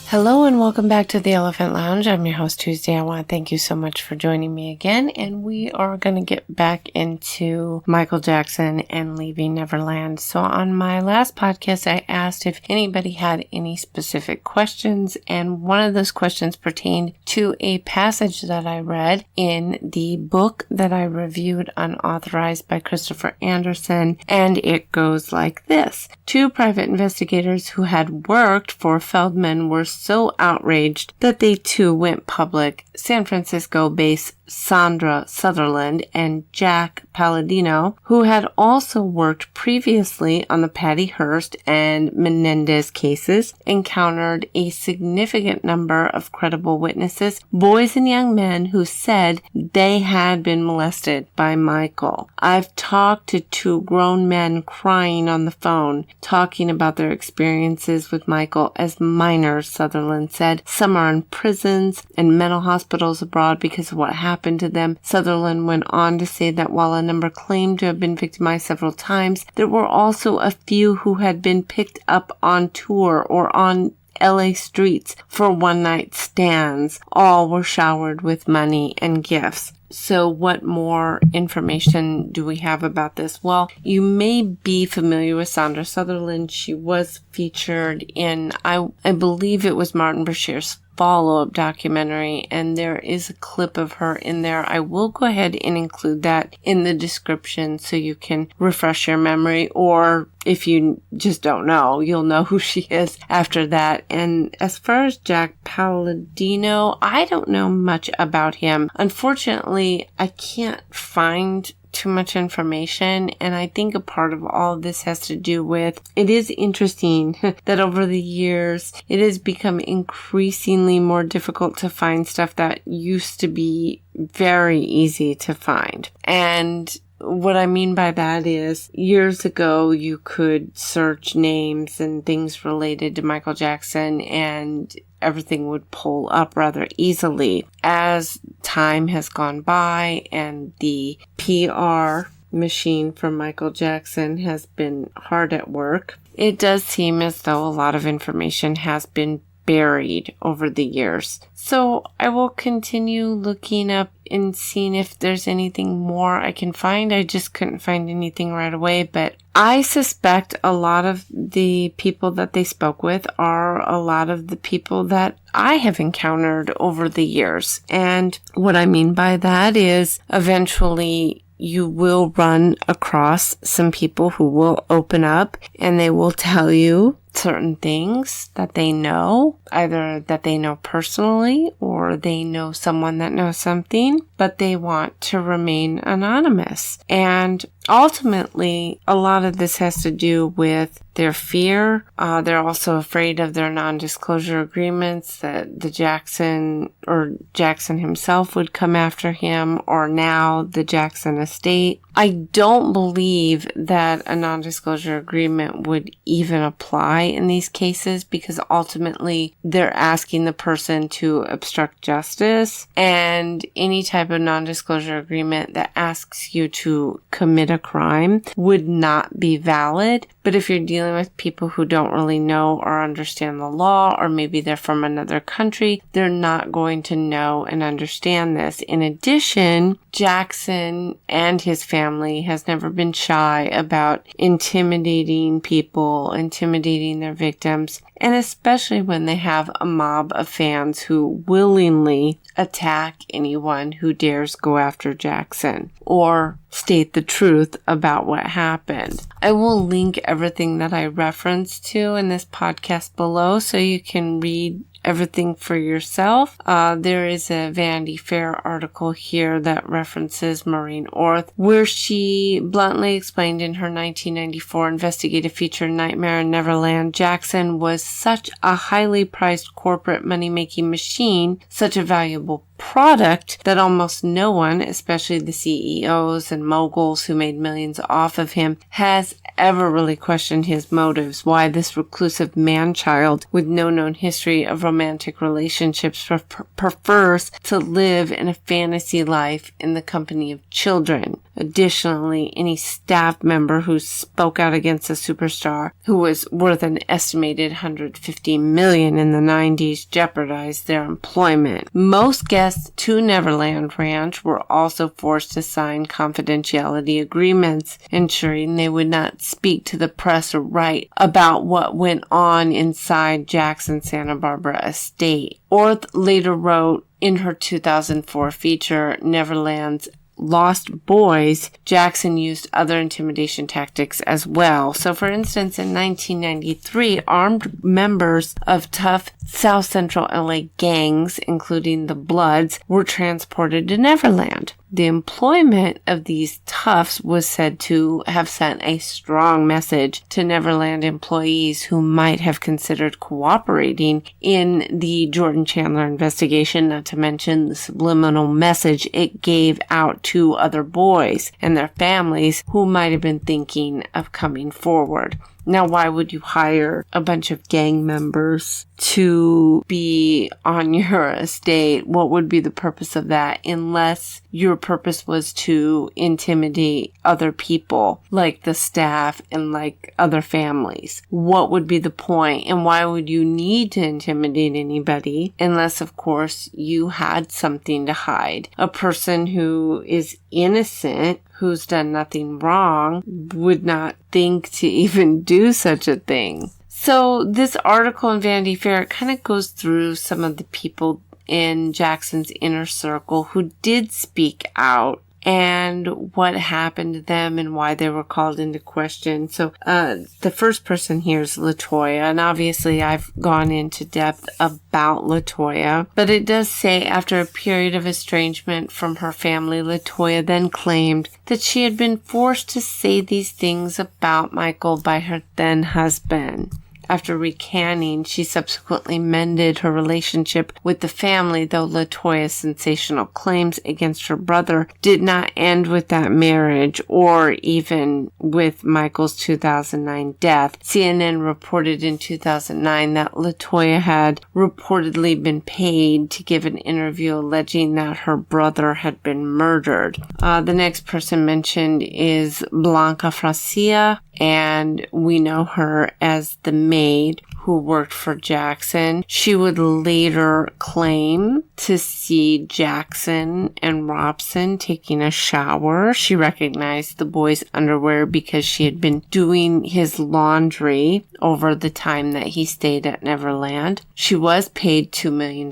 Hello and welcome back to the Elephant Lounge. I'm your host Tuesday. I want to thank you so much for joining me again, and we are going to get back into Michael Jackson and leaving Neverland. So on my last podcast, I asked if anybody had any specific questions, and one of those questions pertained to a passage that I read in the book that I reviewed unauthorized by Christopher Anderson, and it goes like this. Two private investigators who had worked for Feldman were so outraged that they too went public. San Francisco-based Sandra Sutherland and Jack Palladino, who had also worked previously on the Patty Hearst and Menendez cases, encountered a significant number of credible witnesses, boys and young men who said they had been molested by Michael. I've talked to two grown men crying on the phone, talking about their experiences with Michael as minors, Sutherland said. Some are in prisons and mental hospitals abroad because of what happened to them. Sutherland went on to say that while a number claimed to have been victimized several times, there were also a few who had been picked up on tour or on LA streets for one-night stands. All were showered with money and gifts. So what more information do we have about this? Well, you may be familiar with Sandra Sutherland. She was featured in, I believe it was Martin Bashir's follow-up documentary, and there is a clip of her in there. I will go ahead and include that in the description so you can refresh your memory, or if you just don't know, you'll know who she is after that. And as far as Jack Palladino, I don't know much about him. Unfortunately, I can't find too much information, and I think a part of all of this has to do with, it is interesting that over the years it has become increasingly more difficult to find stuff that used to be very easy to find. And what I mean by that is, years ago, you could search names and things related to Michael Jackson and everything would pull up rather easily. As time has gone by and the PR machine for Michael Jackson has been hard at work, it does seem as though a lot of information has been buried over the years. So I will continue looking up and seeing if there's anything more I can find. I just couldn't find anything right away, but I suspect a lot of the people that they spoke with are a lot of the people that I have encountered over the years. And what I mean by that is eventually you will run across some people who will open up and they will tell you certain things that they know, either that they know personally or they know someone that knows something, but they want to remain anonymous. And ultimately, a lot of this has to do with their fear. They're also afraid of their non-disclosure agreements, that the Jackson or Jackson himself would come after him, or now the Jackson estate. I don't believe that a non-disclosure agreement would even apply in these cases, because ultimately they're asking the person to obstruct justice, and any type of non-disclosure agreement that asks you to commit a crime would not be valid. But if you're dealing with people who don't really know or understand the law, or maybe they're from another country, they're not going to know and understand this. In addition, Jackson and his family has never been shy about intimidating people, intimidating their victims, and especially when they have a mob of fans who willingly attack anyone who dares go after Jackson or state the truth about what happened. I will link everything that I referenced to in this podcast below so you can read everything for yourself. There is a Vanity Fair article here that references Maureen Orth, where she bluntly explained in her 1994 investigative feature Nightmare in Neverland, Jackson was such a highly priced corporate money-making machine, such a valuable product that almost no one, especially the CEOs and moguls who made millions off of him, has ever really questioned his motives, why this reclusive man-child with no known history of romantic relationships prefers to live in a fantasy life in the company of children. Additionally, any staff member who spoke out against a superstar who was worth an estimated $150 million in the 90s jeopardized their employment. Most guests to Neverland Ranch were also forced to sign confidentiality agreements, ensuring they would not speak to the press or write about what went on inside Jackson's Santa Barbara estate. Orth later wrote in her 2004 feature, Neverland's Lost Boys, Jackson used other intimidation tactics as well. So, for instance, in 1993, armed members of tough South Central LA gangs, including the Bloods, were transported to Neverland. The employment of these toughs was said to have sent a strong message to Neverland employees who might have considered cooperating in the Jordan Chandler investigation, not to mention the subliminal message it gave out to other boys and their families who might have been thinking of coming forward. Now, why would you hire a bunch of gang members to be on your estate? What would be the purpose of that unless your purpose was to intimidate other people, like the staff and like other families? What would be the point, and why would you need to intimidate anybody unless, of course, you had something to hide? A person who is innocent, who's done nothing wrong, would not think to even do such a thing. So this article in Vanity Fair kind of goes through some of the people in Jackson's inner circle who did speak out and what happened to them and why they were called into question. So the first person here is LaToya, and obviously I've gone into depth about LaToya, but it does say after a period of estrangement from her family, LaToya then claimed that she had been forced to say these things about Michael by her then husband. After recanting, she subsequently mended her relationship with the family, though LaToya's sensational claims against her brother did not end with that marriage or even with Michael's 2009 death. CNN reported in 2009 that LaToya had reportedly been paid to give an interview alleging that her brother had been murdered. The next person mentioned is Blanca Francia, and we know her as the maid who worked for Jackson. She would later claim to see Jackson and Robson taking a shower. She recognized the boy's underwear because she had been doing his laundry over the time that he stayed at Neverland. She was paid $2 million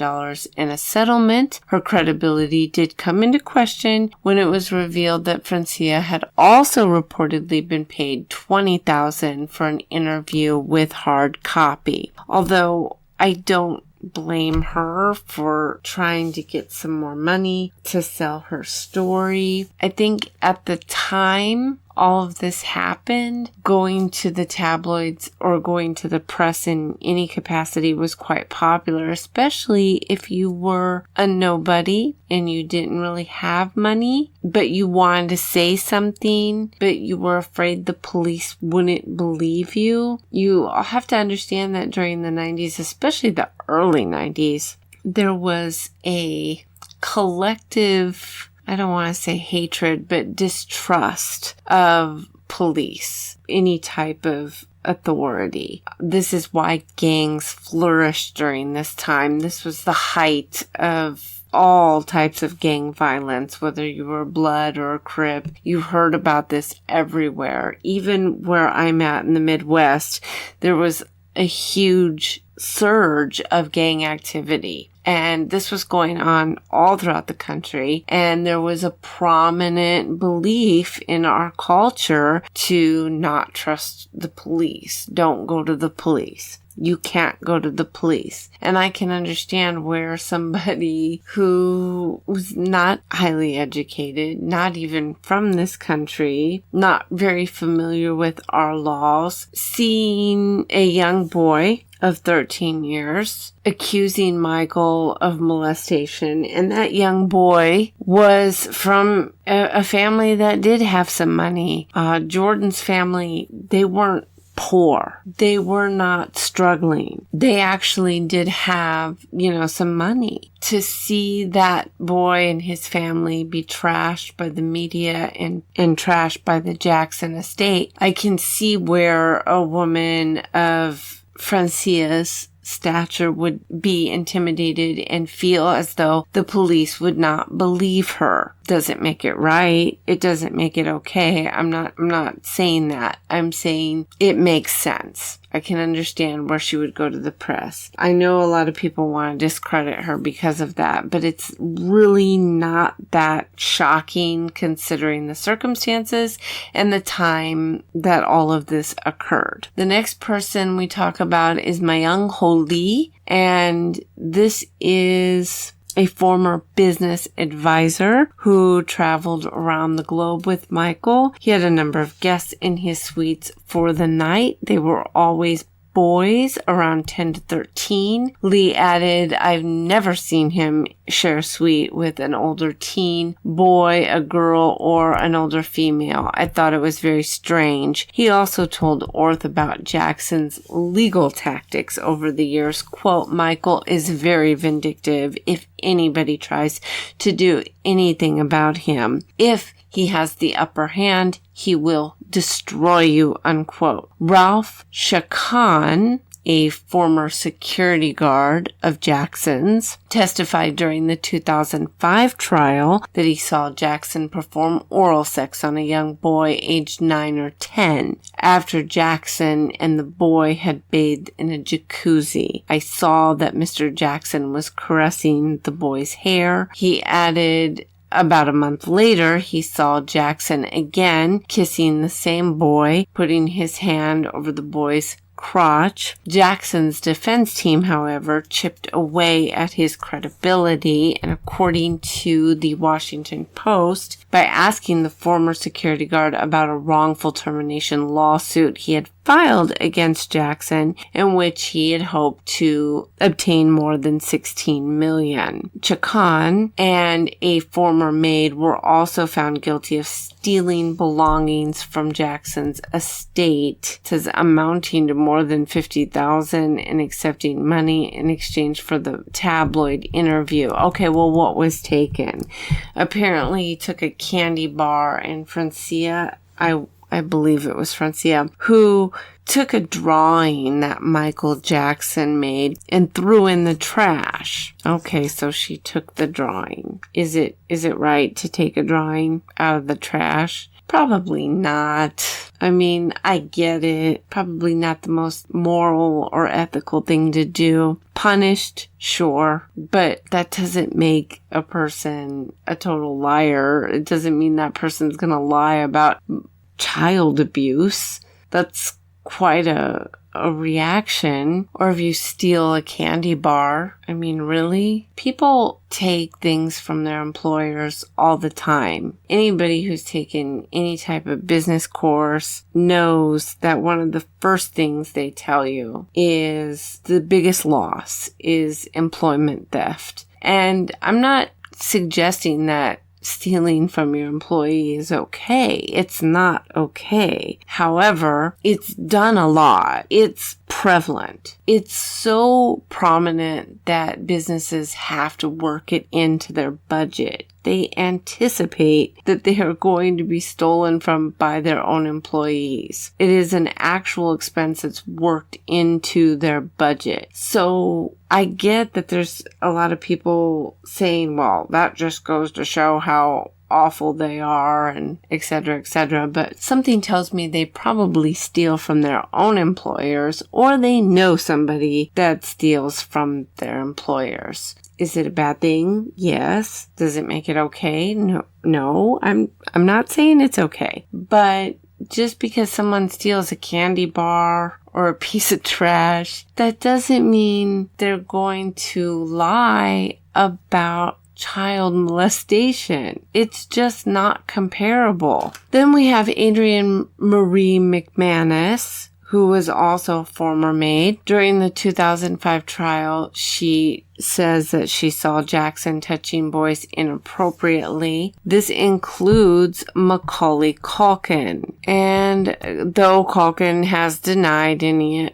in a settlement. Her credibility did come into question when it was revealed that Francia had also reportedly been paid $20,000 for an interview with hard copy. Although I don't blame her for trying to get some more money to sell her story. I think at the time all of this happened, going to the tabloids or going to the press in any capacity was quite popular, especially if you were a nobody and you didn't really have money, but you wanted to say something, but you were afraid the police wouldn't believe you. You have to understand that during the 90s, especially the early 90s, there was a collective, I don't want to say hatred, but distrust of police, any type of authority. This is why gangs flourished during this time. This was the height of all types of gang violence, whether you were a Blood or a Crip. You heard about this everywhere. Even where I'm at in the Midwest, there was a huge surge of gang activity. And this was going on all throughout the country. And there was a prominent belief in our culture to not trust the police. Don't go to the police. You can't go to the police. And I can understand where somebody who was not highly educated, not even from this country, not very familiar with our laws, seeing a young boy of 13 years, accusing Michael of molestation. And that young boy was from a family that did have some money. Jordan's family, they weren't poor. They were not struggling. They actually did have, some money. To see that boy and his family be trashed by the media and trashed by the Jackson estate, I can see where a woman of Francia's stature would be intimidated and feel as though the police would not believe her. Doesn't make it right. It doesn't make it okay. I'm not saying that. I'm saying it makes sense. I can understand where she would go to the press. I know a lot of people want to discredit her because of that, but it's really not that shocking considering the circumstances and the time that all of this occurred. The next person we talk about is Myung Ho Lee, and this is a former business advisor who traveled around the globe with Michael. He had a number of guests in his suites for the night. They were always boys around 10 to 13. Lee added, I've never seen him share a suite with an older teen boy, a girl, or an older female. I thought it was very strange. He also told Orth about Jackson's legal tactics over the years. Quote, Michael is very vindictive if anybody tries to do anything about him. If he has the upper hand, he will destroy you, unquote. Ralph Chacon, a former security guard of Jackson's, testified during the 2005 trial that he saw Jackson perform oral sex on a young boy aged 9 or 10 after Jackson and the boy had bathed in a jacuzzi. I saw that Mr. Jackson was caressing the boy's hair. He added, about a month later, he saw Jackson again kissing the same boy, putting his hand over the boy's crotch. Jackson's defense team, however, chipped away at his credibility, and according to the Washington Post, by asking the former security guard about a wrongful termination lawsuit he had filed against Jackson, in which he had hoped to obtain more than $16 million. Chacon and a former maid were also found guilty of stealing belongings from Jackson's estate, it says amounting to more than $50,000, and accepting money in exchange for the tabloid interview. Okay, well, what was taken? Apparently, he took a candy bar, and Francia, I believe it was Francia, who took a drawing that Michael Jackson made and threw in the trash. Okay, so she took the drawing. Is it right to take a drawing out of the trash? Probably not. I mean, I get it. Probably not the most moral or ethical thing to do. Punished, sure, but that doesn't make a person a total liar. It doesn't mean that person's gonna lie about child abuse. That's quite a reaction. Or if you steal a candy bar, I mean, really? People take things from their employers all the time. Anybody who's taken any type of business course knows that one of the first things they tell you is the biggest loss is employment theft. And I'm not suggesting that stealing from your employee is okay. It's not okay. However, it's done a lot. It's prevalent. It's so prominent that businesses have to work it into their budget. They anticipate that they are going to be stolen from by their own employees. It is an actual expense that's worked into their budget. So I get that there's a lot of people saying, well, that just goes to show how awful they are and et cetera, but something tells me they probably steal from their own employers, or they know somebody that steals from their employers. Is it a bad thing? Yes. Does it make it okay? No. I'm not saying it's okay. But just because someone steals a candy bar or a piece of trash, that doesn't mean they're going to lie about child molestation. It's just not comparable. Then we have Adrienne Marie McManus, who was also a former maid. During the 2005 trial, she says that she saw Jackson touching boys inappropriately. This includes Macaulay Culkin. And though Culkin has denied any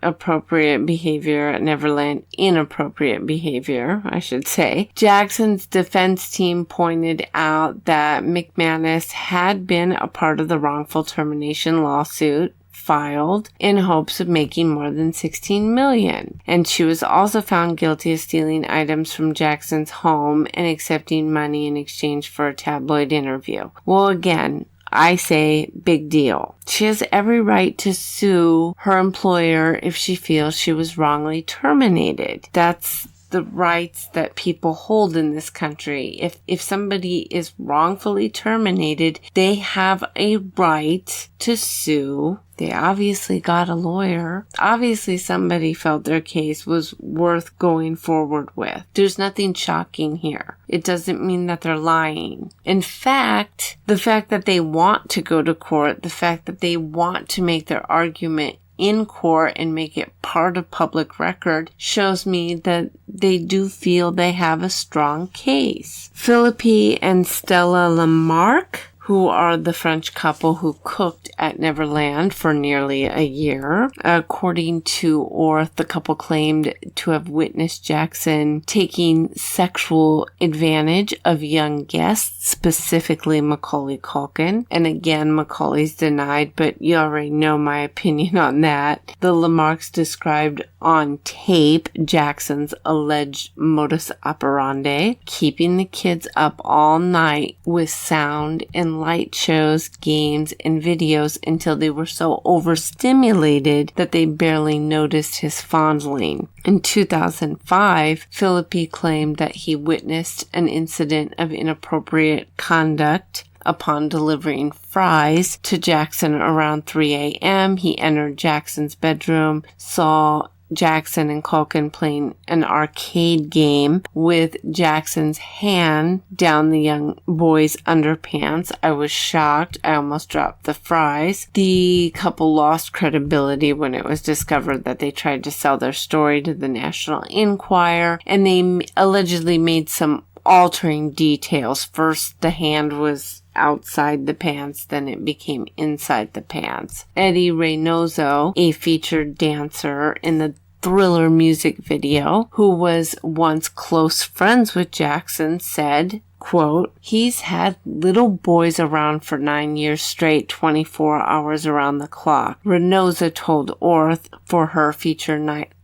appropriate behavior at Neverland, inappropriate behavior, I should say, Jackson's defense team pointed out that McManus had been a part of the wrongful termination lawsuit filed in hopes of making more than $16 million. And she was also found guilty of stealing items from Jackson's home and accepting money in exchange for a tabloid interview. Well, again, I say big deal. She has every right to sue her employer if she feels she was wrongly terminated. That's the rights that people hold in this country. If somebody is wrongfully terminated, they have a right to sue. They obviously got a lawyer. Obviously somebody felt their case was worth going forward with. There's nothing shocking here. It doesn't mean that they're lying. In fact, the fact that they want to go to court, the fact that they want to make their argument in court and make it part of public record shows me that they do feel they have a strong case. Philippe and Stella Lamarck, who are the French couple who cooked at Neverland for nearly a year. According to Orth, the couple claimed to have witnessed Jackson taking sexual advantage of young guests, specifically Macaulay Culkin. And again, Macaulay's denied, but you already know my opinion on that. The Lamarcks described on tape Jackson's alleged modus operandi, keeping the kids up all night with sound and light shows, games, and videos until they were so overstimulated that they barely noticed his fondling. In 2005, Philippi claimed that he witnessed an incident of inappropriate conduct. Upon delivering fries to Jackson around 3 a.m., he entered Jackson's bedroom, saw Jackson and Culkin playing an arcade game with Jackson's hand down the young boy's underpants. I was shocked. I almost dropped the fries. The couple lost credibility when it was discovered that they tried to sell their story to the National Enquirer, and they allegedly made some altering details. First, the hand was outside the pants, then it became inside the pants. Eddie Reynoso, a featured dancer in the Thriller music video, who was once close friends with Jackson, said, quote, "He's had little boys around for 9 years straight, 24 hours around the clock." Reynoso told Orth for her feature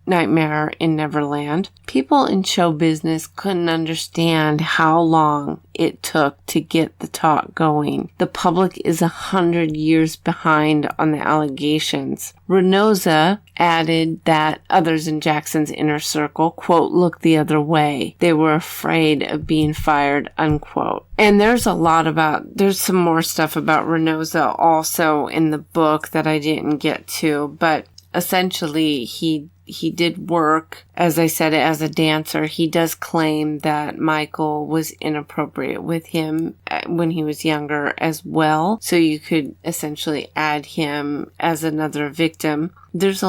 Nightmare in Neverland, people in show business couldn't understand how long it took to get the talk going. The public is 100 years behind on the allegations. Reynoso added that others in Jackson's inner circle, quote, "looked the other way. They were afraid of being fired," unquote. And there's some more stuff about Reynoso also in the book that I didn't get to, but essentially he did work, as I said, as a dancer. He does claim that Michael was inappropriate with him when he was younger as well. So you could essentially add him as another victim. There's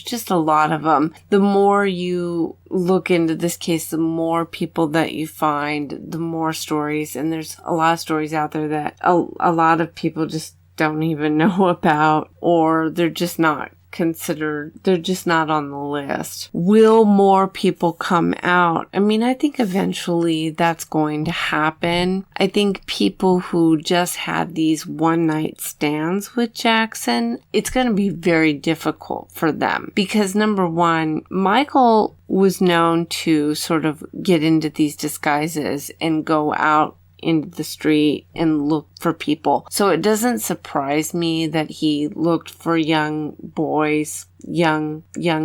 just a lot of them. The more you look into this case, the more people that you find, the more stories. And there's a lot of stories out there that a lot of people just don't even know about, or they're just not considered, they're just not on the list. Will more people come out? I mean, I think eventually that's going to happen. I think people who just had these one night stands with Jackson, it's going to be very difficult for them because, number one, Michael was known to sort of get into these disguises and go out into the street and look for people. So it doesn't surprise me that he looked for young boys, young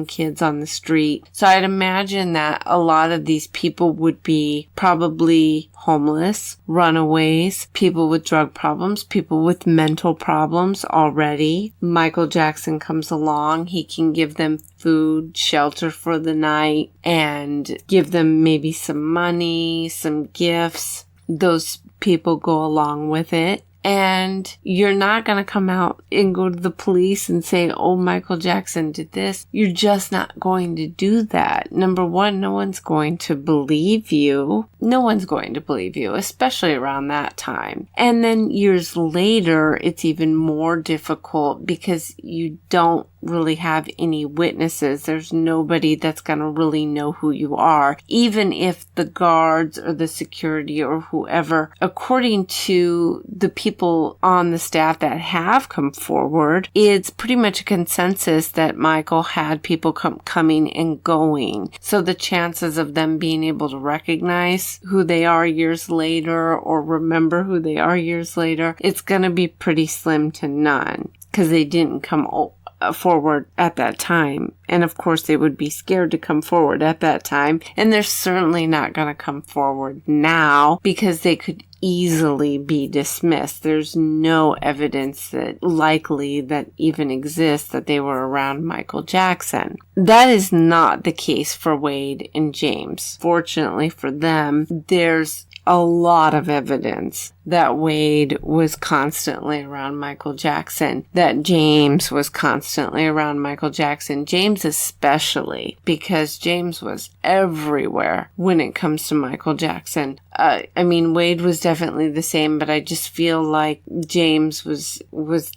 kids on the street. So I'd imagine that a lot of these people would be probably homeless, runaways, people with drug problems, people with mental problems already. Michael Jackson comes along. He can give them food, shelter for the night, and give them maybe some money, some gifts. Those people go along with it. And you're not going to come out and go to the police and say, oh, Michael Jackson did this. You're just not going to do that. Number one, no one's going to believe you. No one's going to believe you, especially around that time. And then years later, it's even more difficult because you don't really have any witnesses. There's nobody that's going to really know who you are. Even if the guards or the security or whoever, according to the people on the staff that have come forward, it's pretty much a consensus that Michael had people coming and going. So the chances of them being able to recognize who they are years later or remember who they are years later, it's going to be pretty slim to none because they didn't come forward at that time. And of course they would be scared to come forward at that time. And they're certainly not going to come forward now because they could easily be dismissed. There's no evidence that likely that even exists that they were around Michael Jackson. That is not the case for Wade and James. Fortunately for them, there's a lot of evidence that Wade was constantly around Michael Jackson, that James was constantly around Michael Jackson, James especially, because James was everywhere when it comes to Michael Jackson. Wade was definitely the same, but I just feel like James was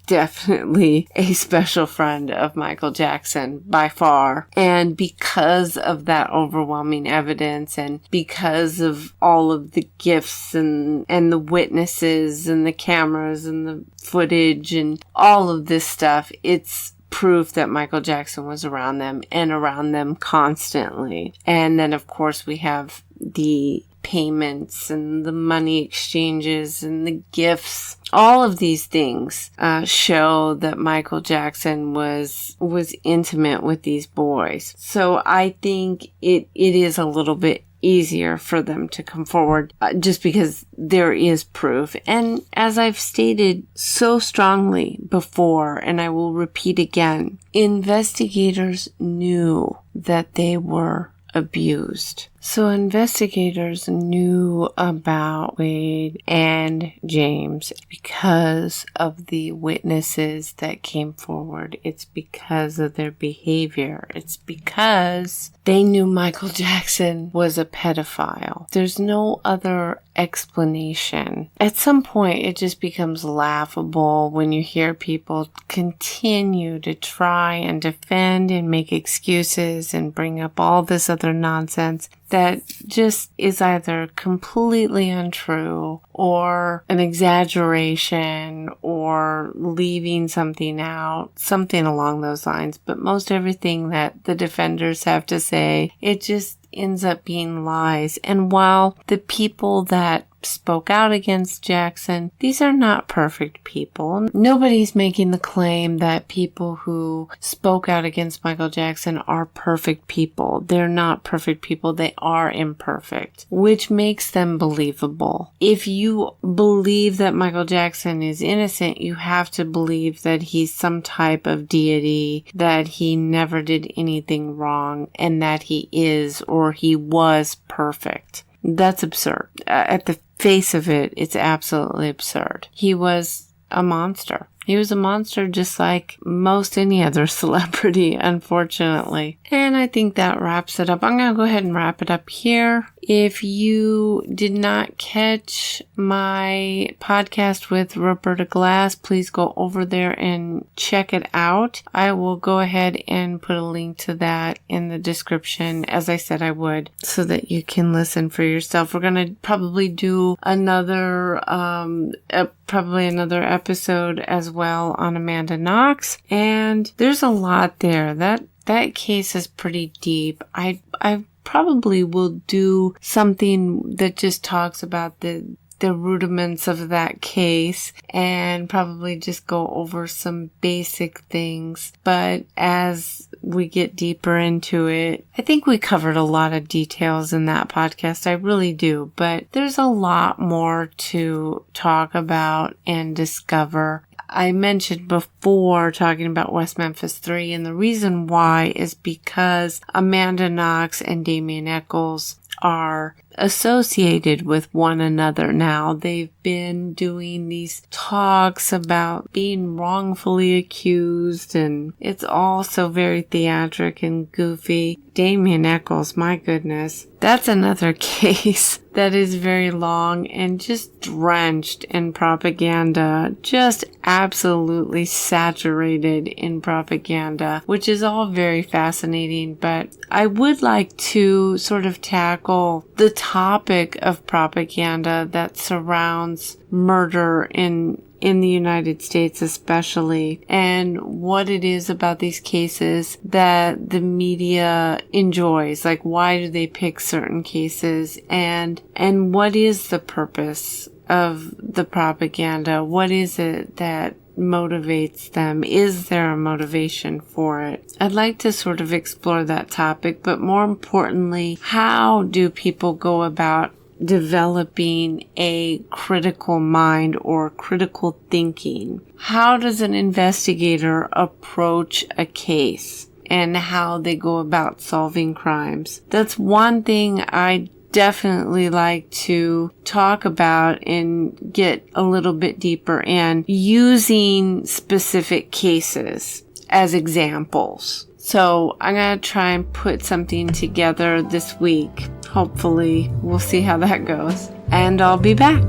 definitely a special friend of Michael Jackson by far. And because of that overwhelming evidence and because of all of the gifts and the witnesses and the cameras and the footage and all of this stuff, it's proof that Michael Jackson was around them and around them constantly. And then of course we have the payments and the money exchanges and the gifts. All of these things show that Michael Jackson was intimate with these boys. So I think it is a little bit easier for them to come forward just because there is proof. And as I've stated so strongly before, and I will repeat again, investigators knew that they were abused. So investigators knew about Wade and James because of the witnesses that came forward. It's because of their behavior. It's because they knew Michael Jackson was a pedophile. There's no other explanation. At some point, it just becomes laughable when you hear people continue to try and defend and make excuses and bring up all this other nonsense that just is either completely untrue or an exaggeration or leaving something out, something along those lines. But most everything that the defenders have to say, it just ends up being lies. And while the people that spoke out against Jackson, these are not perfect people. Nobody's making the claim that people who spoke out against Michael Jackson are perfect people. They're not perfect people. They are imperfect, which makes them believable. If you believe that Michael Jackson is innocent, you have to believe that he's some type of deity, that he never did anything wrong, and that he is or he was perfect. That's absurd. At the face of it, it's absolutely absurd. He was a monster. He was a monster just like most any other celebrity, unfortunately. And I think that wraps it up. I'm going to go ahead and wrap it up here. If you did not catch my podcast with Roberta Glass, please go over there and check it out. I will go ahead and put a link to that in the description, as I said I would, so that you can listen for yourself. We're going to probably do another episode as well on Amanda Knox. And there's a lot there. That case is pretty deep. I probably will do something that just talks about the rudiments of that case and probably just go over some basic things. But as we get deeper into it, I think we covered a lot of details in that podcast. I really do. But there's a lot more to talk about and discover. I mentioned before talking about West Memphis 3, and the reason why is because Amanda Knox and Damien Echols are associated with one another now. They've been doing these talks about being wrongfully accused, and it's all so very theatric and goofy. Damien Eccles, my goodness. That's another case that is very long and just drenched in propaganda, just absolutely saturated in propaganda, which is all very fascinating. But I would like to sort of tackle the topic of propaganda that surrounds murder in the United States especially, and what it is about these cases that the media enjoys. Like, why do they pick certain cases, and what is the purpose of the propaganda? What is it that motivates them? Is there a motivation for it? I'd like to sort of explore that topic, but more importantly, how do people go about developing a critical mind or critical thinking? How does an investigator approach a case and how they go about solving crimes? That's one thing I definitely like to talk about and get a little bit deeper in, using specific cases as examples. So I'm going to try and put something together this week. Hopefully, we'll see how that goes. And I'll be back.